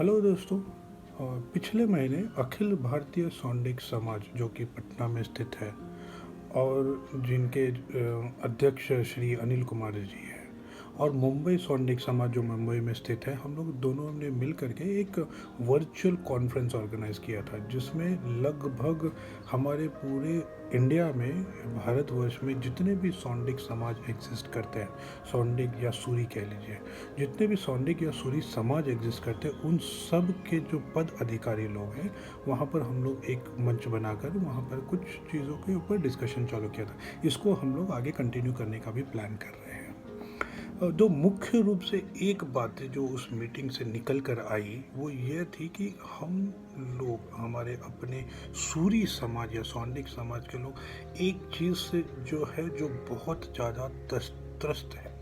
Hello दोस्तों। पिछले महीने अखिल भारतीय सौंडिक समाज जो कि पटना में स्थित है और जिनके अध्यक्ष श्री अनिल कुमार जी हैं, और मुंबई सौंडिक समाज जो मुंबई में स्थित है, हम लोग दोनों ने मिल करके एक वर्चुअल कॉन्फ्रेंस ऑर्गेनाइज किया था जिसमें लगभग हमारे पूरे इंडिया में, भारतवर्ष में जितने भी सौंडिक समाज एग्जिस्ट करते हैं, सौंडिक या सूरी कह लीजिए, जितने भी सौंडिक या सूरी समाज एग्जिस्ट करते हैं, उन सब के जो पद अधिकारी लोग हैं, वहाँ पर हम लोग एक मंच बनाकर वहाँ पर कुछ चीज़ों के ऊपर डिस्कशन चालू किया था। इसको हम लोग आगे कंटिन्यू करने का भी प्लान कर रहे हैं। दो मुख्य रूप से एक बात जो उस मीटिंग से निकल कर आई वो ये थी कि हम लोग, हमारे अपने सूरी समाज या सौंडिक समाज के लोग, एक चीज़ से जो है जो बहुत ज़्यादा त्रस्त है,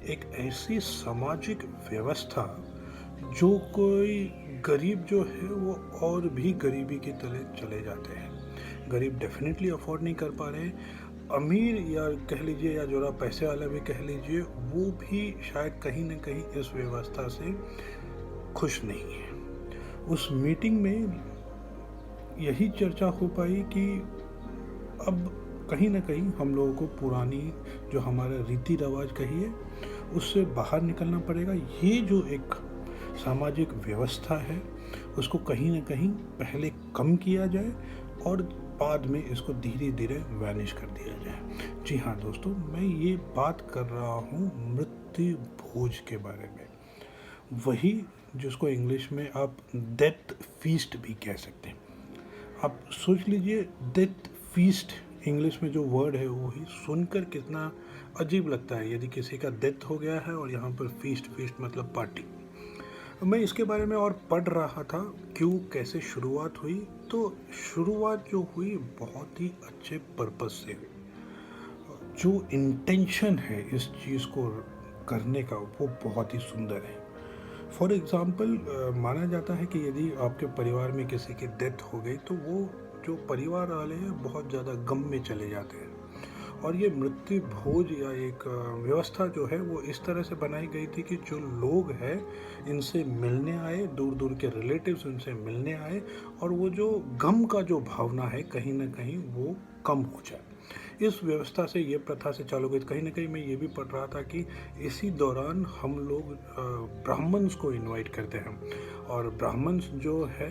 एक ऐसी सामाजिक व्यवस्था जो कोई गरीब जो है वो और भी गरीबी के तले चले जाते हैं। गरीब डेफिनेटली अफोर्ड नहीं कर पा रहे हैं, अमीर या कह लीजिए या जो पैसे वाला भी कह लीजिए, वो भी शायद कहीं ना कहीं इस व्यवस्था से खुश नहीं है। उस मीटिंग में यही चर्चा हो पाई कि अब कहीं ना कहीं हम लोगों को पुरानी जो हमारा रीति रिवाज कहिए उससे बाहर निकलना पड़ेगा। ये जो एक सामाजिक व्यवस्था है उसको कहीं ना कहीं पहले कम किया जाए और बाद में इसको धीरे धीरे वैनिश कर दिया जाए। जी हाँ दोस्तों, मैं ये बात कर रहा हूँ मृत्यु भोज के बारे में, वही जिसको इंग्लिश में आप डेथ फीस्ट भी कह सकते हैं। आप सोच लीजिए, डेथ फीस्ट इंग्लिश में जो वर्ड है वो ही सुनकर कितना अजीब लगता है। यदि किसी का डेथ हो गया है और यहाँ पर फीस्ट मतलब पार्टी। मैं इसके बारे में और पढ़ रहा था क्यों, कैसे शुरुआत हुई। तो शुरुआत जो हुई बहुत ही अच्छे पर्पस से, जो इंटेंशन है इस चीज़ को करने का वो बहुत ही सुंदर है। फॉर एग्ज़ाम्पल, माना जाता है कि यदि आपके परिवार में किसी की डेथ हो गई तो वो जो परिवार वाले हैं बहुत ज़्यादा गम में चले जाते हैं, और ये मृत्यु भोज या एक व्यवस्था जो है वो इस तरह से बनाई गई थी कि जो लोग हैं इनसे मिलने आए, दूर दूर के रिलेटिव्स इनसे मिलने आए, और वो जो गम का जो भावना है कहीं ना कहीं वो कम हो जाए। इस व्यवस्था से, ये प्रथा से चालू गई। कहीं ना कहीं मैं ये भी पढ़ रहा था कि इसी दौरान हम लोग ब्राह्मण्स को इनवाइट करते हैं, और ब्राह्मण्स जो है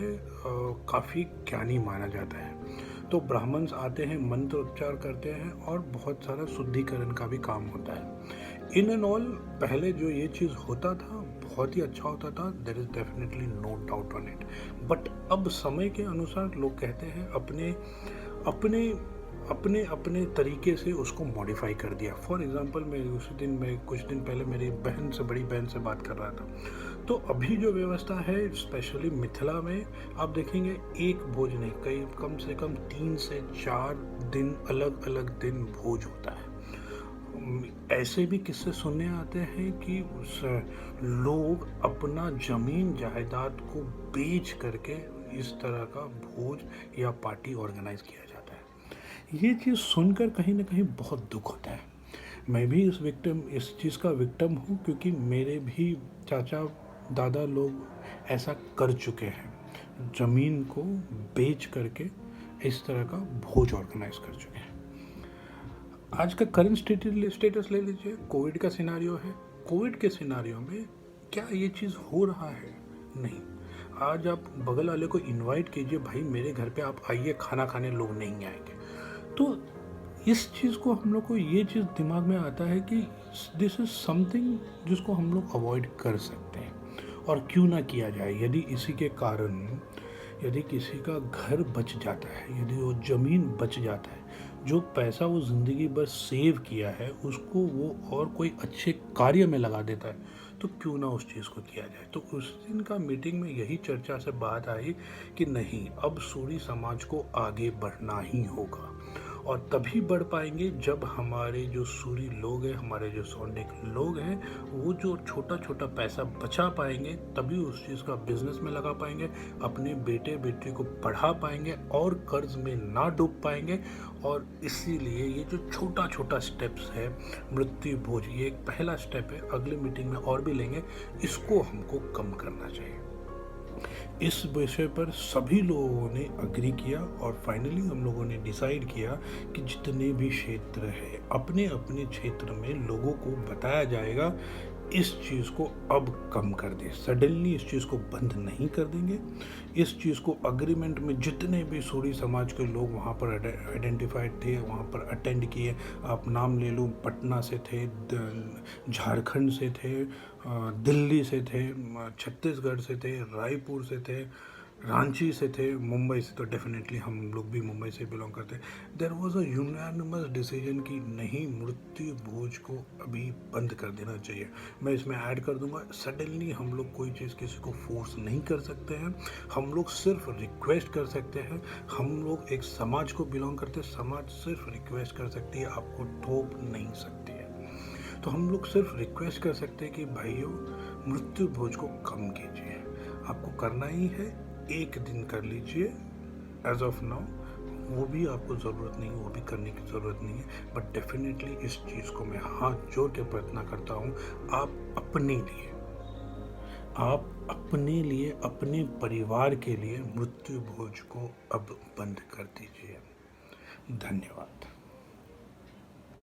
काफ़ी ज्ञानी माना जाता है। तो ब्राह्मण्स आते हैं, मंत्र उच्चार करते हैं और बहुत सारा शुद्धिकरण का भी काम होता है। इन एंड ऑल, पहले जो ये चीज़ होता था बहुत ही अच्छा होता था, there is definitely no doubt on it. But अब समय के अनुसार लोग कहते हैं अपने अपने अपने अपने तरीके से उसको मॉडिफाई कर दिया। फॉर एग्जांपल, मैं कुछ दिन पहले मेरी बहन से, बड़ी बहन से बात कर रहा था। तो अभी जो व्यवस्था है स्पेशली मिथिला में, आप देखेंगे एक भोज नहीं, कई कम से कम 3 से 4 दिन, अलग अलग दिन भोज होता है। ऐसे भी किस्से सुनने आते हैं कि लोग अपना जमीन जायदाद को बेच करके इस तरह का भोज या पार्टी ऑर्गेनाइज किया जाता है। ये चीज़ सुनकर कहीं ना कहीं बहुत दुख होता है। मैं भी इस चीज़ का विक्टिम हूँ, क्योंकि मेरे भी चाचा दादा लोग ऐसा कर चुके हैं, ज़मीन को बेच करके इस तरह का भोज ऑर्गेनाइज कर चुके हैं। आज का करंट स्टेटस ले लीजिए, कोविड का सिनारियो है। कोविड के सिनारियो में क्या ये चीज़ हो रहा है? नहीं। आज आप बगल वाले को इनवाइट कीजिए, भाई मेरे घर पे आप आइए खाना खाने, लोग नहीं आएंगे। तो इस चीज़ को हम लोग को ये चीज़ दिमाग में आता है कि दिस इज़ समथिंग जिसको हम लोग अवॉइड कर सकते हैं, और क्यों ना किया जाए। यदि इसी के कारण, यदि किसी का घर बच जाता है, यदि वो ज़मीन बच जाता है, जो पैसा वो ज़िंदगी भर सेव किया है उसको वो और कोई अच्छे कार्य में लगा देता है, तो क्यों ना उस चीज़ को किया जाए। तो उस दिन का मीटिंग में यही चर्चा से बात आई कि नहीं, अब सूरी समाज को आगे बढ़ना ही होगा, और तभी बढ़ पाएंगे जब हमारे जो सूरी लोग हैं, हमारे जो सौंडिक लोग हैं, वो जो छोटा छोटा पैसा बचा पाएंगे, तभी उस चीज़ का बिजनेस में लगा पाएंगे, अपने बेटे बेटी को पढ़ा पाएंगे और कर्ज में ना डूब पाएंगे। और इसीलिए ये जो छोटा छोटा स्टेप्स है, मृत्यु भोज, ये एक पहला स्टेप है, अगले मीटिंग में और भी लेंगे, इसको हमको कम करना चाहिए। इस विषय पर सभी लोगों ने अग्री किया और फाइनली हम लोगों ने डिसाइड किया कि जितने भी क्षेत्र है अपने अपने क्षेत्र में लोगों को बताया जाएगा, इस चीज़ को अब कम कर दे। सडनली इस चीज़ को बंद नहीं कर देंगे। इस चीज़ को अग्रीमेंट में जितने भी सूरी समाज के लोग वहाँ पर आइडेंटिफाइड थे, वहाँ पर अटेंड किए, आप नाम ले लो, पटना से थे, झारखंड से थे, दिल्ली से थे, छत्तीसगढ़ से थे, रायपुर से थे, रांची से थे, मुंबई से तो डेफिनेटली हम लोग भी मुंबई से बिलोंग करते हैं। There was a unanimous decision कि नहीं, मृत्यु भोज को अभी बंद कर देना चाहिए। मैं इसमें ऐड कर दूंगा, सडनली हम लोग कोई चीज़ किसी को फोर्स नहीं कर सकते हैं, हम लोग सिर्फ रिक्वेस्ट कर सकते हैं। हम लोग एक समाज को बिलोंग करते हैं, समाज सिर्फ रिक्वेस्ट कर सकती है, आपको थोप नहीं सकती है। तो हम लोग सिर्फ रिक्वेस्ट कर सकते हैं कि भाइयों, मृत्यु भोज को कम कीजिए। आपको करना ही है, एक दिन कर लीजिए एज ऑफ नाउ, वो भी आपको ज़रूरत नहीं, वो भी करने की ज़रूरत नहीं है। बट डेफिनेटली इस चीज़ को मैं हाथ जोड़ के प्रार्थना करता हूँ, आप अपने लिए, अपने परिवार के लिए मृत्यु भोज को अब बंद कर दीजिए। धन्यवाद।